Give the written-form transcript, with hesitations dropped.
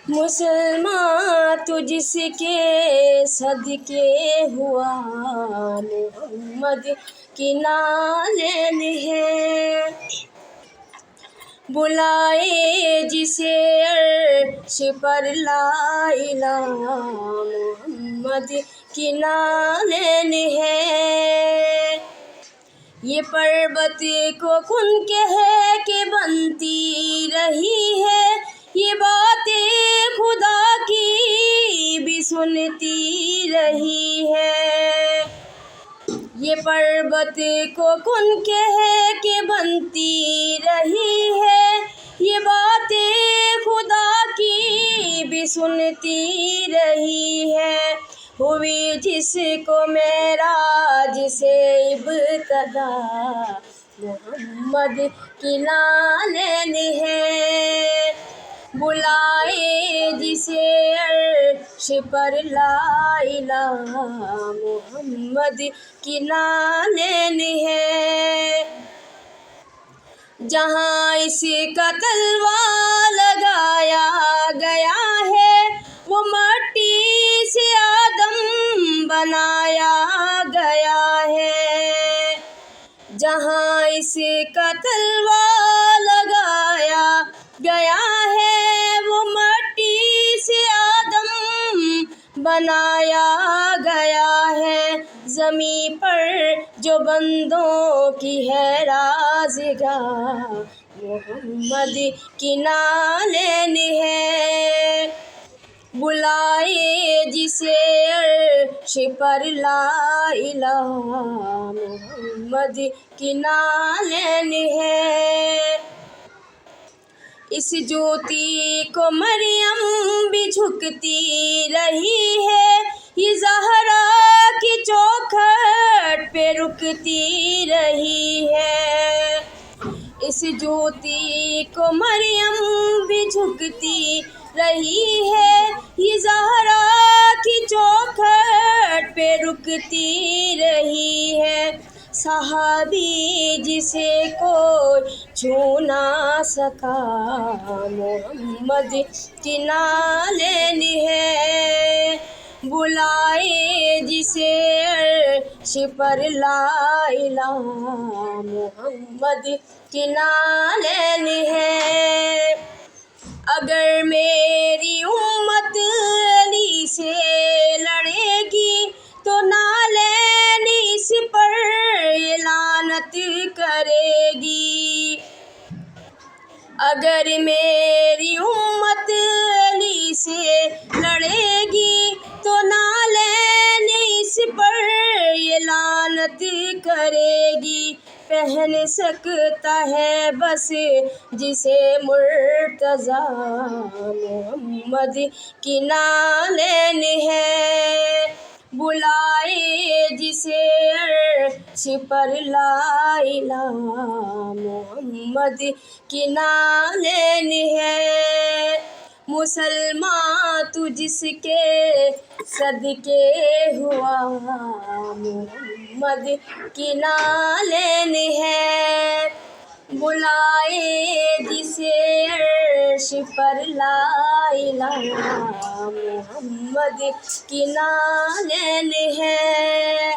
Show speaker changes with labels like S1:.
S1: مسلمان تو جس کے صدقے ہوا محمد کی نالین ہے، بلائے جسے عرش پر لا الہ محمد کی نالین ہے، یہ پربت کو کن کہہ کے بنتی رہی ہے، یہ باتیں خدا کی بھی سنتی رہی ہے، یہ پربت کو کن کہہ کے بنتی رہی ہے، یہ باتیں خدا کی بھی سنتی رہی ہے، ہوئی جس کو معراج سے ابتدا محمد کی نالین ہے، بلائے جسے عرش پر لا الہ محمد کی نالین ہے، جہاں اس کا تلوہ لگایا گیا ہے وہ مٹی سے آدم بنایا گیا ہے، جہاں اس کا تلوہ لگایا گیا ہے وہ مٹی سے آدم بنایا گیا ہے، زمیں پر جو بندوں کی ہے رازگاہ محمد کی نالین ہے، بلائے جسے عرش پر لا الہ محمد کی نالین ہے، اس جوتی کو مریم بھی جھکتی رہی ہے، یہ زہرا کی چوکھٹ پہ رکتی رہی ہے، اس جوتی کو مریم بھی جھکتی رہی ہے، یہ زہرا کی چوکھٹ پہ رکتی رہی ہے، صحابی جسے کوئی چھو نہ سکا محمد کی نالین ہے، بلائے جسے عرش پر لا الہ محمد کی نالین ہے، اگر میری امت علی سے لڑے گی تو نالین اس پر لعنت کرے گی، اگر میری امت علی سے لڑے گی تو نالین اس پر لعنت کرے گی، پہن سکتا ہے بس جسے مرتضیٰ محمد کی نالین ہے، بلائے جسے عرش پر لا الہ محمد کی نالین ہے، مسلمان تو جس کے صدقے ہوا محمد کی نالین ہے، بلائے جسے عرش پر لا الہ محمد کی نالین ہے۔